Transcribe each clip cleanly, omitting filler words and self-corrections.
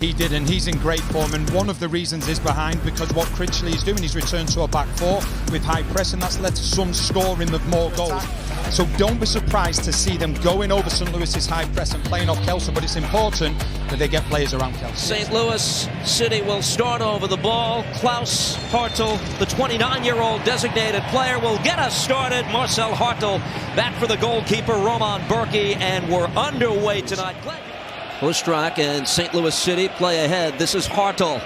He did, and he's in great form, and one of the reasons is behind because what Critchley is doing, he's returned to a back four with high press, and that's led to some scoring of more goals. So don't be surprised to see them going over St. Louis's high press and playing off Kelso, but it's important that they get players around Kelso. St. Louis City will start over the ball. Klaus Hartl, the 29-year-old designated player, will get us started. Marcel Hartl back for the goalkeeper, Roman Berkey, and we're underway tonight. Ostrak and St. Louis City play ahead. This is Hartl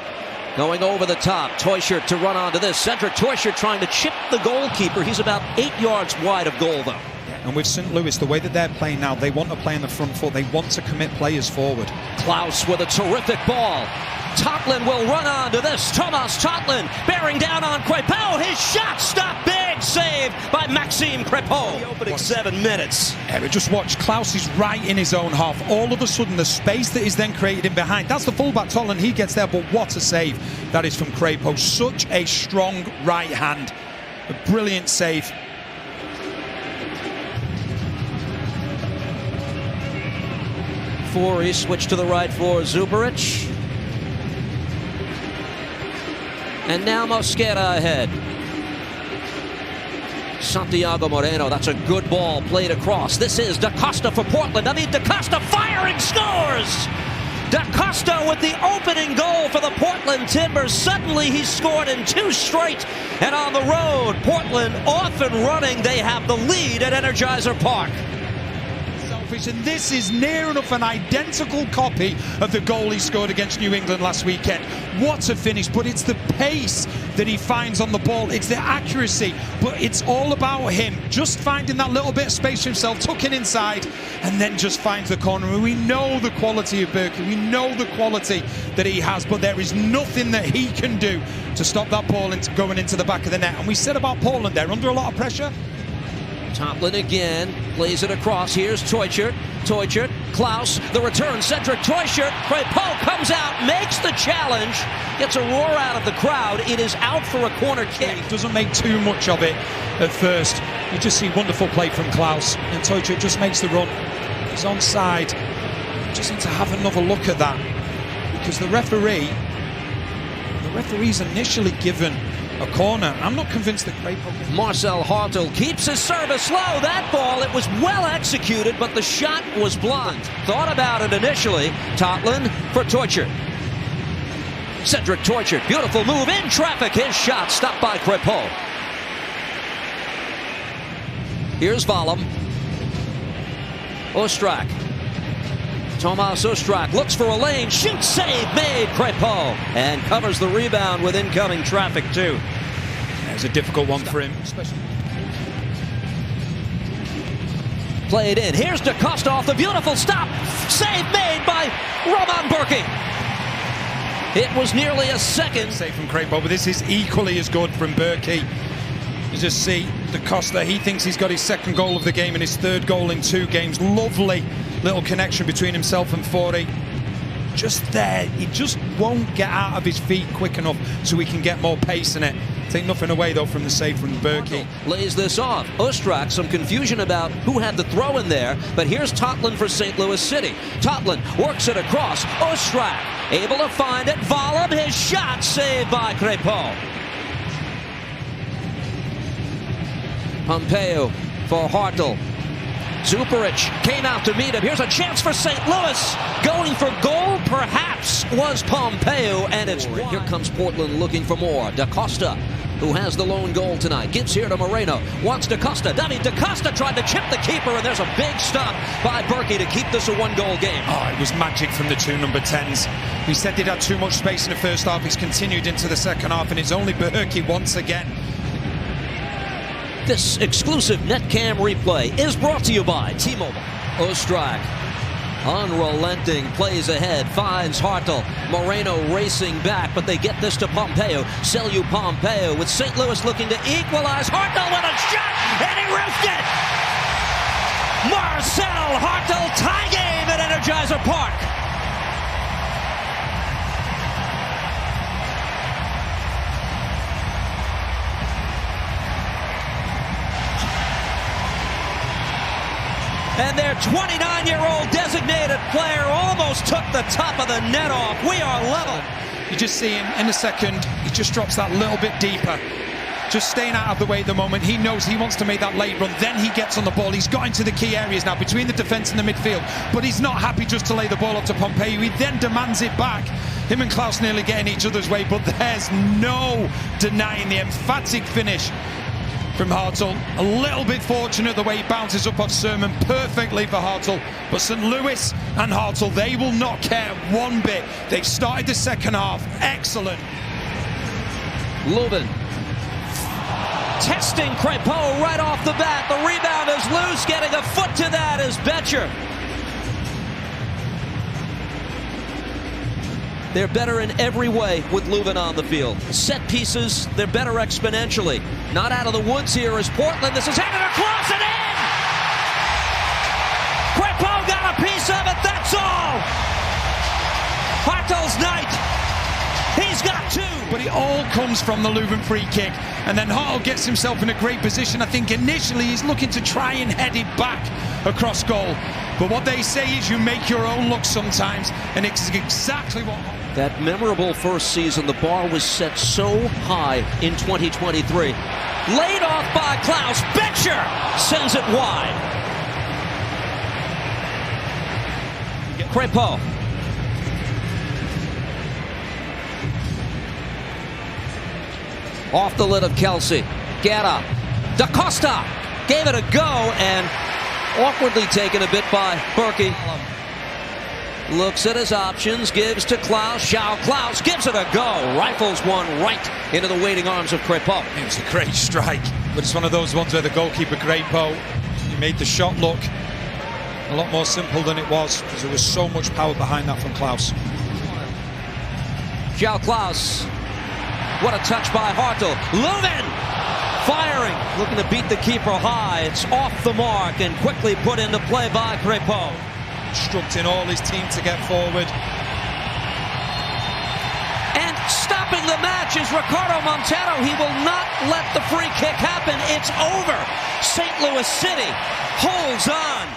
going over the top. Teuchert to run onto this. Cedric Teuchert trying to chip the goalkeeper. He's about 8 yards wide of goal, though. And with St. Louis, the way that they're playing now, they want to play in the front foot. They want to commit players forward. Klaus with a terrific ball. Totlin will run onto this. Thomas Totlin bearing down on Crepeau. His shot stopped. Big save by Maxime Crepeau. The opening 7 minutes. Yeah, just watch. Klaus is right in his own half. All of a sudden, the space that is then created in behind. That's the fullback, Totlin. He gets there, but what a save that is from Crepeau. Such a strong right hand. A brilliant save. He switched to the right for Zuberic. And now Mosquera ahead. Santiago Moreno, that's a good ball played across. This is Da Costa for Portland. David Da Costa firing, scores! Da Costa with the opening goal for the Portland Timbers. Suddenly he's scored in 2 straight. And on the road, Portland off and running. They have the lead at Energizer Park. And this is near enough an identical copy of the goal he scored against New England last weekend. What a finish, but it's the pace that he finds on the ball. It's the accuracy, but it's all about him just finding that little bit of space for himself, tucking inside, and then just finds the corner. And we know the quality of Berkey. We know the quality that he has, but there is nothing that he can do to stop that ball going into the back of the net. And we said about Portland, they're under a lot of pressure. Totlin again, plays it across. Here's Teuchert. Teuchert, Klaus, the return. Cedric Teuchert. Crepeau comes out, makes the challenge, gets a roar out of the crowd. It is out for a corner kick. He doesn't make too much of it at first. You just see wonderful play from Klaus, and Teuchert just makes the run. He's onside. Just need to have another look at that, because the referee's initially given a corner. I'm not convinced that Crepeau... Marcel Hartl keeps his service low. That ball, it was well executed, but the shot was blocked. Thought about it initially. Totlin for Teuchert. Cedric Teuchert, beautiful move in traffic. His shot stopped by Crepeau. Here's Valum. Ostrak. Tomas Ostrak looks for a lane, shoots, save made, Crepeau, and covers the rebound with incoming traffic too. It's a difficult one for him. Played in, here's Da Costa off the beautiful stop, save made by Roman Berkey. It was nearly a second. Save from Crepeau, but this is equally as good from Berkey. You just see Da Costa, he thinks he's got his 2nd goal of the game and his 3rd goal in 2 games. Lovely little connection between himself and Forey. Just there, he just won't get out of his feet quick enough so he can get more pace in it. Take nothing away though from the save from Berkey. Lays this off. Ostrak, some confusion about who had the throw in there, but here's Totlin for St. Louis City. Totlin works it across. Ostrak able to find it. Valum, his shot saved by Crepeau. Pompeo for Hartl. Zuberic came out to meet him. Here's a chance for St. Louis. Going for goal, perhaps, was Pompeo, and it's wide. Here comes Portland looking for more. Da Costa, who has the lone goal tonight, gives here to Moreno. Wants Da Costa. David Da Costa tried to chip the keeper, and there's a big stop by Berkey to keep this a 1-goal game. Oh, it was magic from the 2 number 10s. We said they'd had too much space in the first half. It's continued into the second half, and it's only Berkey once again. This exclusive Netcam replay is brought to you by T-Mobile. Ostrak, unrelenting, plays ahead, finds Hartl. Moreno racing back, but they get this to Pompeo. Celju Pompeo with St. Louis looking to equalize. Hartl with a shot, and he roofed it! Marcel Hartl, tie game at Energizer Park. And their 29-year-old designated player almost took the top of the net off. We are level. You just see him in a second, he just drops that little bit deeper. Just staying out of the way at the moment. He knows he wants to make that late run. Then he gets on the ball. He's got into the key areas now between the defence and the midfield. But he's not happy just to lay the ball up to Pompeo. He then demands it back. Him and Klaus nearly getting each other's way. But there's no denying the emphatic finish from Hartl. A little bit fortunate the way he bounces up off Sermon. Perfectly for Hartl. But St. Louis and Hartl, they will not care one bit. They've started the second half. Excellent. Leuven testing Crépeau right off the bat. The rebound is loose. Getting a foot to that is Betcher. They're better in every way with Leuven on the field. Set pieces, they're better exponentially. Not out of the woods here is Portland. This is headed across and in! Crépeau got a piece of it, that's all! Hartl's night. He's got two. But it all comes from the Leuven free kick. And then Hartl gets himself in a great position. I think initially he's looking to try and head it back across goal. But what they say is you make your own luck sometimes. And it's exactly what... That memorable first season, the bar was set so high in 2023. Laid off by Klaus. Betcher sends it wide. Crépeau. Off the lid of Kelsey. Guerra. Da Costa gave it a go and awkwardly taken a bit by Berkey. Looks at his options, gives to Klaus. Shao Klaus gives it a go. Rifles one right into the waiting arms of Crépeau. It was a great strike, but it's one of those ones where the goalkeeper, Crépeau, he made the shot look a lot more simple than it was because there was so much power behind that from Klaus. Shao Klaus. What a touch by Hartl. Leuven firing, looking to beat the keeper high. It's off the mark and quickly put into play by Crépeau. Instructing all his team to get forward. And stopping the match is Ricardo Montero. He will not let the free kick happen. It's over. St. Louis City holds on.